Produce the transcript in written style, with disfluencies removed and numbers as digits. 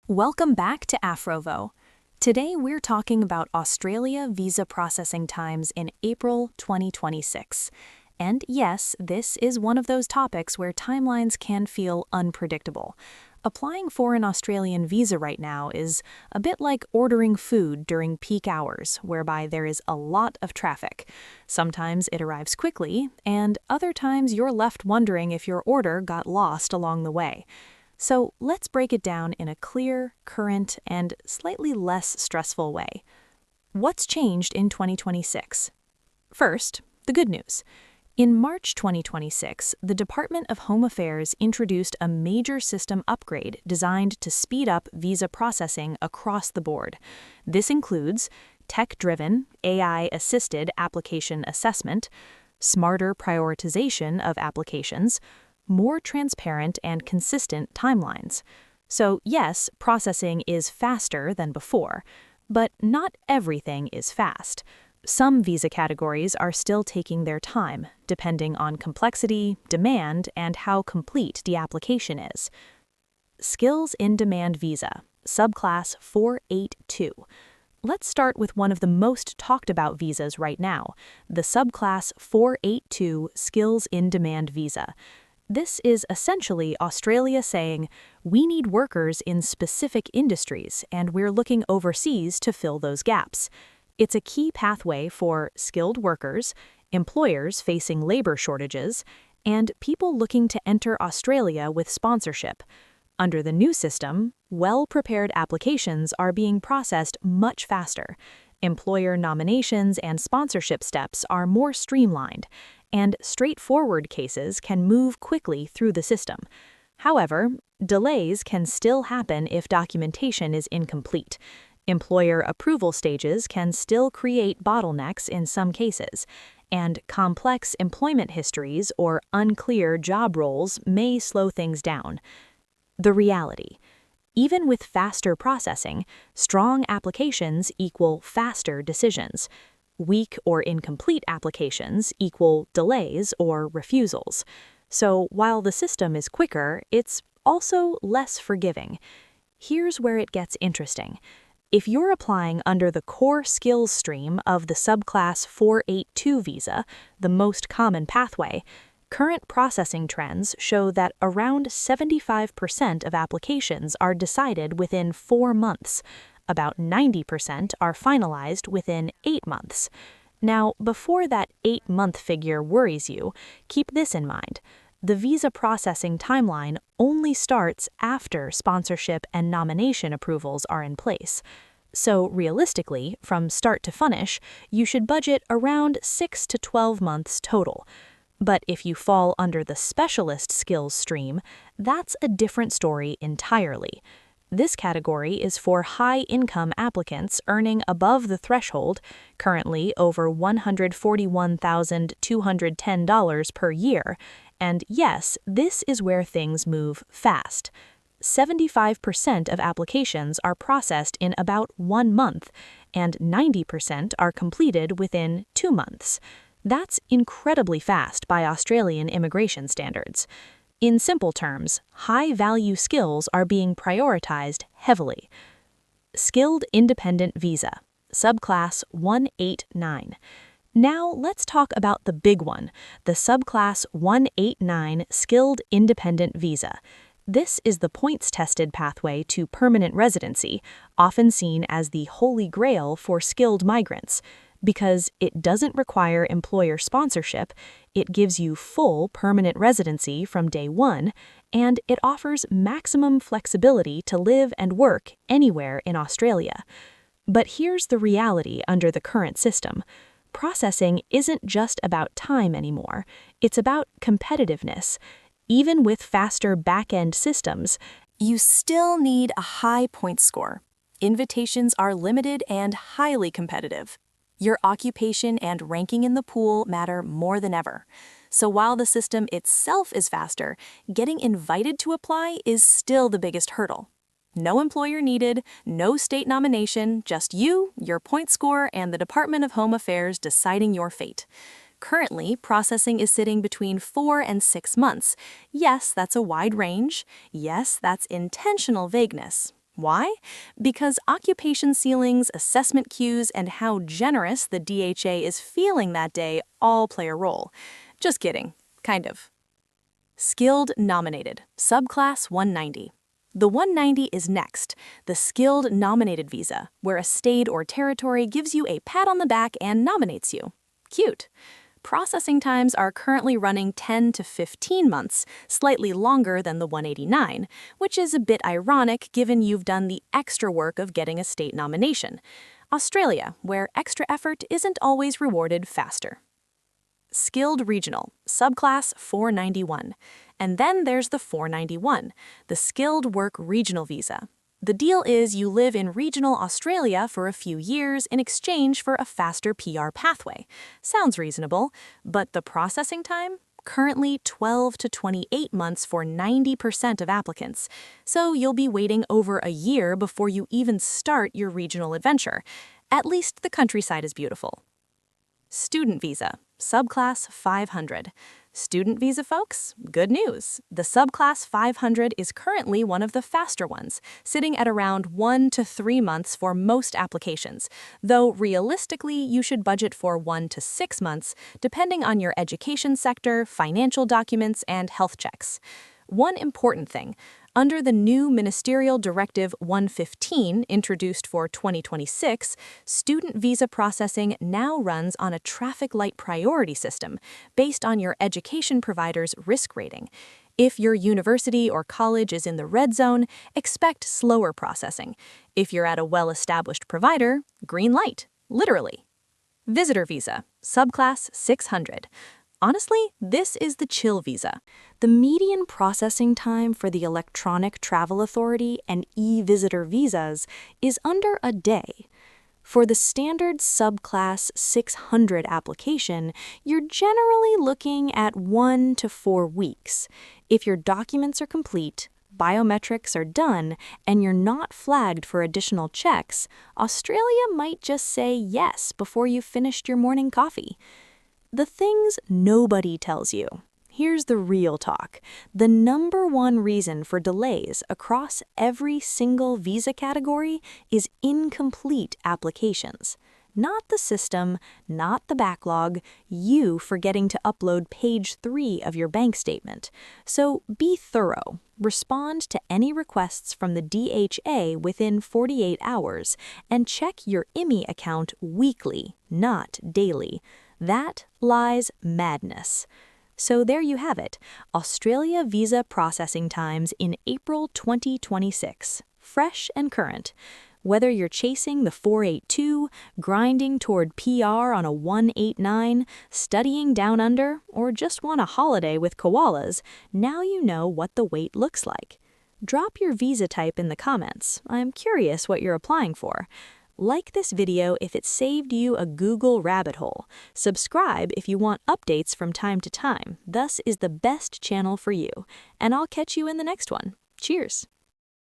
Welcome back to Afrovo. Today we're talking about Australia visa processing times in April 2026. And yes, this is one of those topics where timelines can feel unpredictable. Applying for an Australian visa right now is a bit like ordering food during peak hours, whereby there is a lot of traffic. Sometimes it arrives quickly, and other times you're left wondering if your order got lost along the way. So let's break it down in a clear, current, and slightly less stressful way. What's changed in 2026? First, the good news. In March 2026, the Department of Home Affairs introduced a major system upgrade designed to speed up visa processing across the board. This includes tech-driven, AI-assisted application assessment, smarter prioritization of applications, more transparent and consistent timelines. So yes, processing is faster than before, but not everything is fast. Some visa categories are still taking their time, depending on complexity, demand, and how complete the application is. Skills in Demand Visa, Subclass 482. Let's start with one of the most talked about visas right now, the Subclass 482 Skills in Demand Visa. This is essentially Australia saying, we need workers in specific industries, and we're looking overseas to fill those gaps. It's a key pathway for skilled workers, employers facing labor shortages, and people looking to enter Australia with sponsorship. Under the new system, well-prepared applications are being processed much faster. Employer nominations and sponsorship steps are more streamlined, and straightforward cases can move quickly through the system. However, delays can still happen if documentation is incomplete. Employer approval stages can still create bottlenecks in some cases, and complex employment histories or unclear job roles may slow things down. The reality: even with faster processing, strong applications equal faster decisions. Weak or incomplete applications equal delays or refusals. So while the system is quicker, it's also less forgiving. Here's where it gets interesting. If you're applying under the core skills stream of the Subclass 482 visa, the most common pathway, current processing trends show that around 75% of applications are decided within 4 months. About 90% are finalized within 8 months. Now, before that 8-month figure worries you, keep this in mind. The visa processing timeline only starts after sponsorship and nomination approvals are in place. So realistically, from start to finish, you should budget around 6 to 12 months total. But if you fall under the specialist skills stream, that's a different story entirely. This category is for high-income applicants earning above the threshold, currently over $141,210 per year, and yes, this is where things move fast. 75% of applications are processed in about 1 month, and 90% are completed within 2 months. That's incredibly fast by Australian immigration standards. In simple terms, high-value skills are being prioritized heavily. Skilled Independent Visa, Subclass 189. Now let's talk about the big one, the Subclass 189 Skilled Independent Visa. This is the points-tested pathway to permanent residency, often seen as the holy grail for skilled migrants. Because it doesn't require employer sponsorship, it gives you full permanent residency from day one, and it offers maximum flexibility to live and work anywhere in Australia. But here's the reality under the current system. Processing isn't just about time anymore, it's about competitiveness. Even with faster back-end systems, you still need a high point score. Invitations are limited and highly competitive. Your occupation and ranking in the pool matter more than ever. So while the system itself is faster, getting invited to apply is still the biggest hurdle. No employer needed, no state nomination, just you, your point score, and the Department of Home Affairs deciding your fate. Currently, processing is sitting between 4 and 6 months. Yes, that's a wide range. Yes, that's intentional vagueness. Why? Because occupation ceilings, assessment cues, and how generous the DHA is feeling that day all play a role. Just kidding. Kind of. Skilled nominated, subclass 190. The 190 is next, the skilled nominated visa, where a state or territory gives you a pat on the back and nominates you. Cute. Processing times are currently running 10 to 15 months, slightly longer than the 189, which is a bit ironic given you've done the extra work of getting a state nomination. Australia, where extra effort isn't always rewarded faster. Skilled regional, subclass 491. And then there's the 491, the skilled work regional visa. The deal is you live in regional Australia for a few years in exchange for a faster PR pathway. Sounds reasonable, but the processing time? Currently 12 to 28 months for 90% of applicants. So you'll be waiting over a year before you even start your regional adventure. At least the countryside is beautiful. Student visa, subclass 500. Student visa folks, good news. The subclass 500 is currently one of the faster ones, sitting at around 1 to 3 months for most applications, though realistically you should budget for 1 to 6 months, depending on your education sector, financial documents, and health checks. One important thing, under the new Ministerial Directive 115 introduced for 2026, student visa processing now runs on a traffic light priority system based on your education provider's risk rating. If your university or college is in the red zone, expect slower processing. If you're at a well-established provider, green light, literally. Visitor visa, subclass 600. Honestly, this is the chill visa. The median processing time for the Electronic Travel Authority and e-visitor visas is under a day. For the standard subclass 600 application, you're generally looking at 1 to 4 weeks. If your documents are complete, biometrics are done, and you're not flagged for additional checks, Australia might just say yes before you've finished your morning coffee. The things nobody tells you. Here's the real talk. The number one reason for delays across every single visa category is incomplete applications. Not the system, not the backlog, you forgetting to upload page 3 of your bank statement. So be thorough. Respond to any requests from the DHA within 48 hours and check your IMI account weekly, not daily. That lies madness. So there you have it, Australia visa processing times in April 2026, fresh and current. Whether you're chasing the 482, grinding toward PR on a 189, studying down under, or just want a holiday with koalas, now you know what the wait looks like. Drop your visa type in the comments. I'm curious what you're applying for. Like this video if it saved you a Google rabbit hole. Subscribe if you want updates from time to time. Thus is the best channel for you. And I'll catch you in the next one. Cheers!